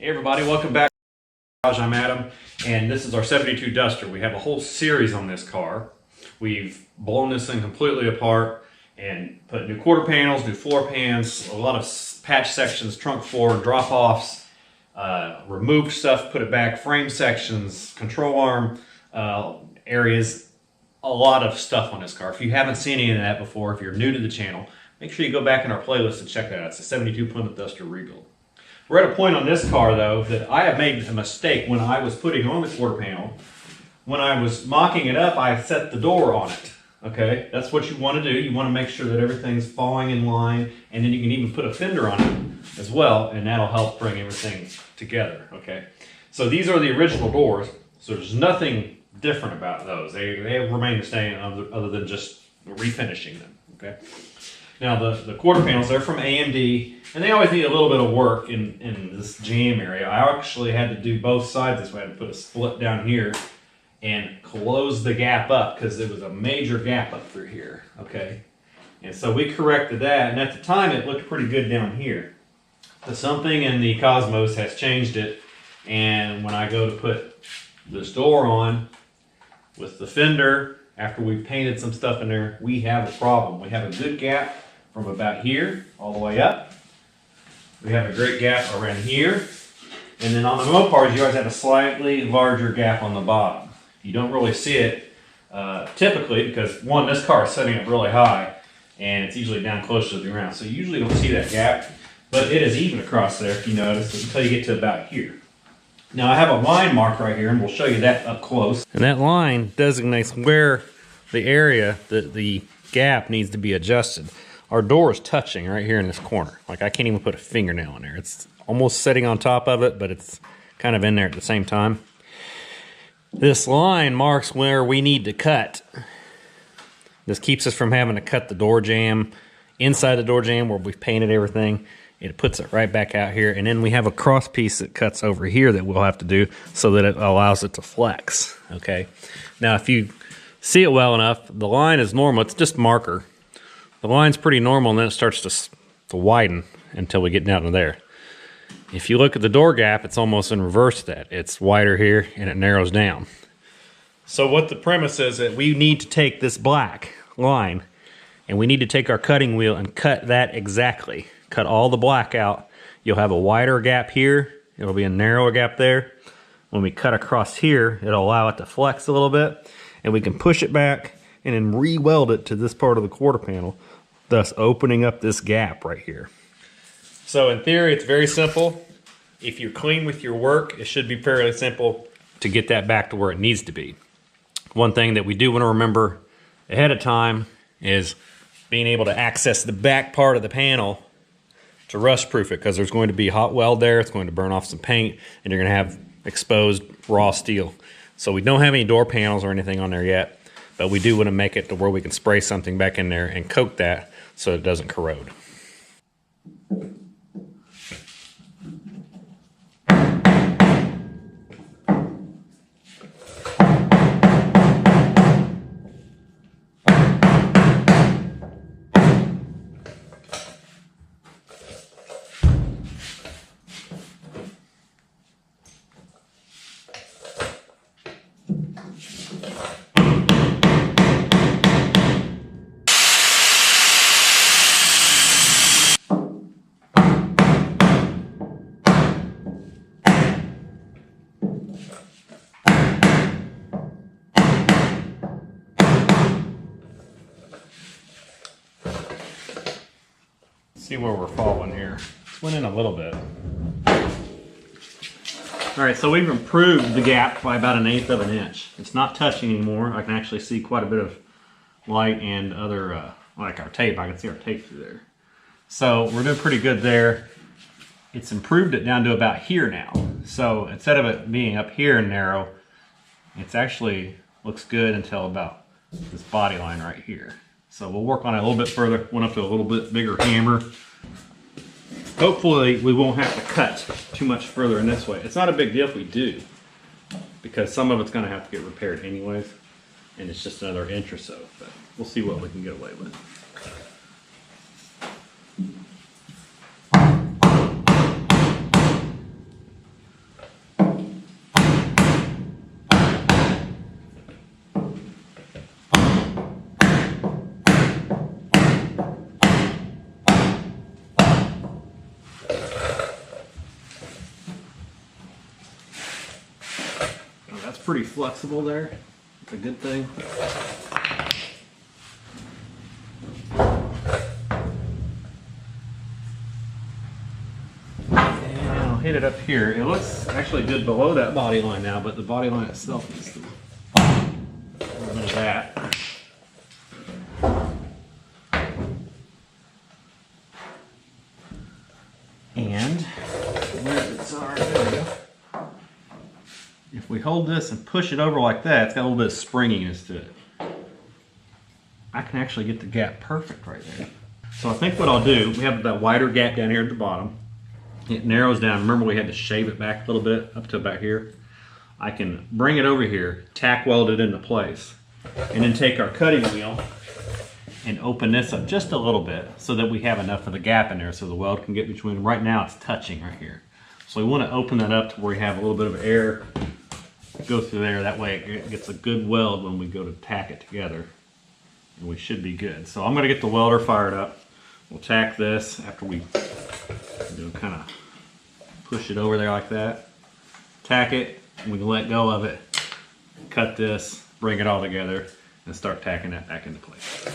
Hey everybody, welcome back. I'm Adam, and this is our 72 Duster. We have a whole series on this car. We've blown this thing completely apart and put new quarter panels, new floor pans, a lot of patch sections, trunk floor, drop-offs, removed stuff, put it back, frame sections, control arm areas, a lot of stuff on this car. If you haven't seen any of that before, if you're new to the channel, make sure you go back in our playlist and check that out. It's a 72 Plymouth Duster rebuild. We're at a point on this car, though, that I have made a mistake when I was putting on the quarter panel. When I was mocking it up, I set the door on it. Okay, that's what you want to do. You want to make sure that everything's falling in line, and then you can even put a fender on it as well, and that'll help bring everything together. Okay, so these are the original doors, so there's nothing different about those. They remain the same other than just refinishing them. Okay. Now the quarter panels, they're from AMD, and they always need a little bit of work in this jam area. I actually had to do both sides this way. I had to put a split down here and close the gap up because there was a major gap up through here, okay? And so we corrected that, and at the time it looked pretty good down here. But something in the cosmos has changed it, and when I go to put this door on with the fender, after we've painted some stuff in there, we have a problem. We have a good gap from about here all the way up. We have a great gap around here. And then on the Mopars, you always have a slightly larger gap on the bottom. You don't really see it typically because, one, this car is setting up really high and it's usually down close to the ground. So you usually don't see that gap, but it is even across there if you notice until you get to about here. Now I have a line marked right here, and we'll show you that up close. And that line designates where the area, the gap needs to be adjusted. Our door is touching right here in this corner. Like I can't even put a fingernail in there. It's almost sitting on top of it, but it's kind of in there at the same time. This line marks where we need to cut. This keeps us from having to cut the door jamb inside the door jamb where we've painted everything. It puts it right back out here, and then we have a cross piece that cuts over here that we'll have to do so that it allows it to flex, okay? Now, if you see it well enough, the line is normal. It's just marker. The line's pretty normal, and then it starts to widen until we get down to there. If you look at the door gap, it's almost in reverse to that. It's wider here, and it narrows down. So what the premise is that we need to take this black line, and we need to take our cutting wheel and cut that exactly. Cut all the black out. You'll have a wider gap here. It'll be a narrower gap there. When we cut across here, it'll allow it to flex a little bit, and we can push it back and then re-weld it to this part of the quarter panel, thus opening up this gap right here. So in theory, it's very simple. If you're clean with your work, it should be fairly simple to get that back to where it needs to be. One thing that we do want to remember ahead of time is being able to access the back part of the panel to rust proof it, because there's going to be hot weld there. It's going to burn off some paint, and you're going to have exposed raw steel. So we don't have any door panels or anything on there yet, but we do want to make it to where we can spray something back in there and coat that so it doesn't corrode. See where we're falling here. Just went in a little bit. All right, so we've improved the gap by about 1/8 of an inch. It's not touching anymore. I can actually see quite a bit of light and other, like our tape. I can see our tape through there. So we're doing pretty good there. It's improved it down to about here now. So instead of it being up here and narrow, it's actually looks good until about this body line right here. So we'll work on it a little bit further. Went up to a little bit bigger hammer. Hopefully we won't have to cut too much further in this way. It's not a big deal if we do, because some of it's going to have to get repaired anyways, and it's just another inch or so. But we'll see what we can get away with. pretty flexible there. It's a good thing. And I'll hit it up here. It looks actually good below that body line now, but the body line itself needs to a little bit of that. And where it's already, there we go. If we hold this and push it over like that, it's got a little bit of springiness to it. I can actually get the gap perfect right there. So I think what I'll do, we have that wider gap down here at the bottom. It narrows down. Remember we had to shave it back a little bit up to about here. I can bring it over here, tack weld it into place, and then take our cutting wheel and open this up just a little bit so that we have enough of the gap in there so the weld can get between them. Right now it's touching right here. So we want to open that up to where we have a little bit of air go through there. That way it gets a good weld when we go to tack it together. And we should be good. So I'm going to get the welder fired up. We'll tack this after we kind of push it over there like that. Tack it, and we can let go of it. Cut this, bring it all together, and start tacking that back into place.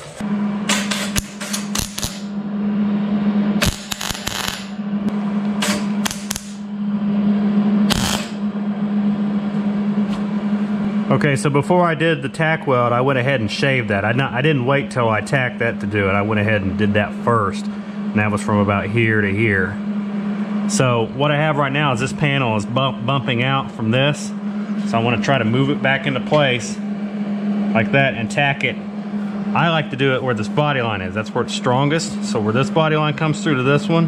Okay, so before I did the tack weld, I went ahead and shaved that. I didn't wait till I tacked that to do it. I went ahead and did that first, and that was from about here to here. So what I have right now is this panel is bumping out from this. So I want to try to move it back into place like that and tack it. I like to do it where this body line is. That's where it's strongest. So where this body line comes through to this one,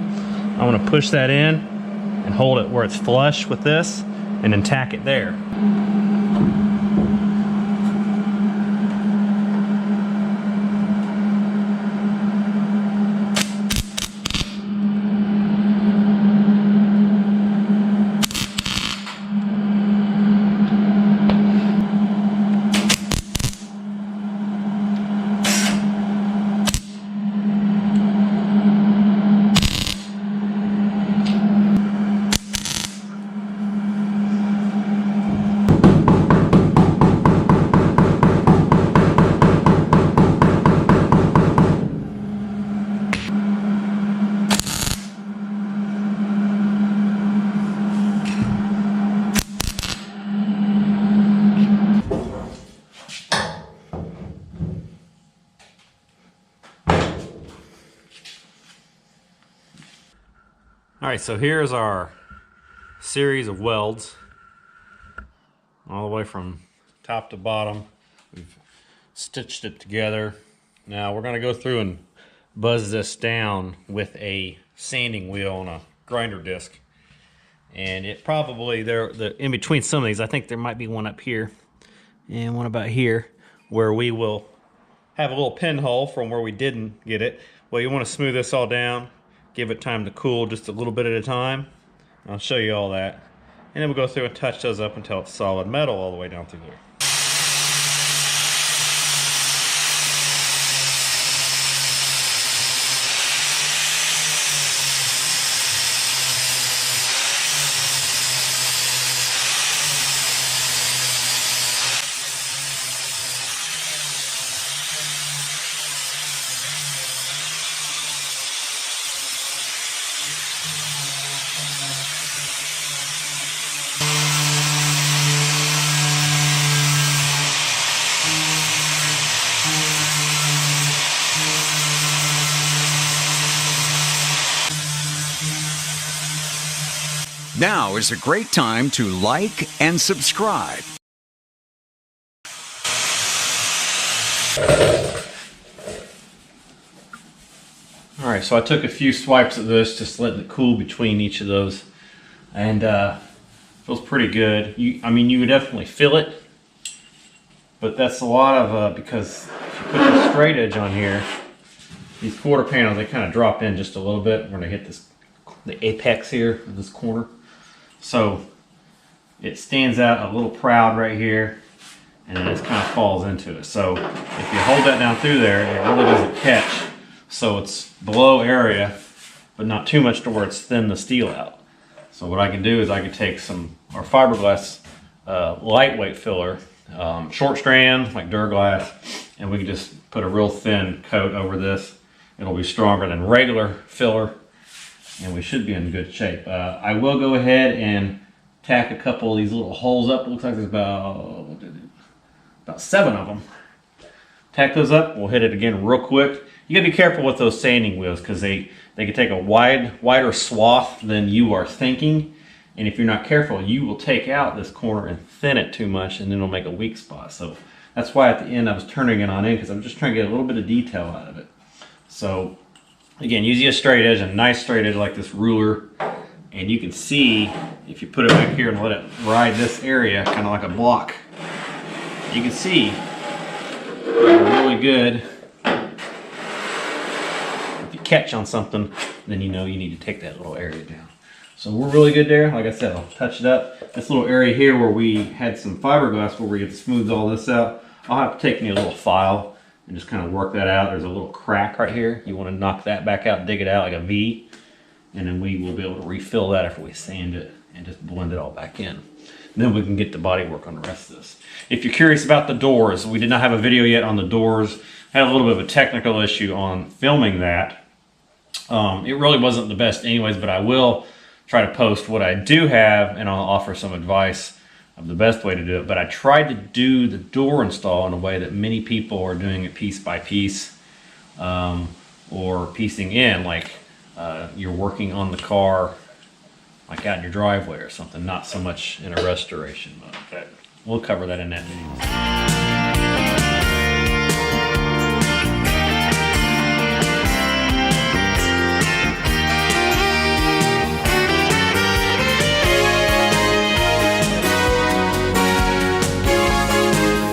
I want to push that in and hold it where it's flush with this and then tack it there. All right, so here's our series of welds all the way from top to bottom. We've stitched it together. Now we're going to go through and buzz this down with a sanding wheel on a grinder disc. And it probably, in between some of these, I think there might be one up here and one about here where we will have a little pinhole from where we didn't get it. Well, you want to smooth this all down. Give it time to cool just a little bit at a time. I'll show you all that. And then we'll go through and touch those up until it's solid metal all the way down through there. Now is a great time to like and subscribe. All right, so I took a few swipes of this, just letting it cool between each of those, and feels pretty good. I mean, you would definitely feel it, but that's a lot of, because if you put the straight edge on here, these quarter panels, they kind of drop in just a little bit when they hit the apex here of this corner. So it stands out a little proud right here, and then it kind of falls into it. So if you hold that down through there, it really doesn't catch. So it's below area, but not too much to where it's thin the steel out. So what I can do is I can take our fiberglass lightweight filler, short strand like Duraglass, and we can just put a real thin coat over this. It'll be stronger than regular filler, and we should be in good shape. I will go ahead and tack a couple of these little holes up. It looks like there's about 7 of them. Tack those up. We'll hit it again real quick. You gotta be careful with those sanding wheels because they can take a wider swath than you are thinking. And if you're not careful, you will take out this corner and thin it too much, and then it'll make a weak spot. So that's why at the end I was turning it on in, because I'm just trying to get a little bit of detail out of it. So again, using a straight edge, a nice straight edge like this ruler, and you can see if you put it back here and let it ride this area, kind of like a block, you can see really good. If you catch on something, then you know you need to take that little area down. So we're really good there. Like I said, I'll touch it up. This little area here where we had some fiberglass where we had smoothed all this out, I'll have to take me a little file and just kind of work that out. There's a little crack right here. You want to knock that back out, dig it out like a V, and then we will be able to refill that after we sand it and just blend it all back in. And then we can get the body work on the rest of this. If you're curious about the doors, we did not have a video yet on the doors. Had a little bit of a technical issue on filming that. It really wasn't the best anyways, but I will try to post what I do have, and I'll offer some advice of the best way to do it. But I tried to do the door install in a way that many people are doing it piece by piece, or piecing in, like you're working on the car like out in your driveway or something, not so much in a restoration mode. But we'll cover that in that video.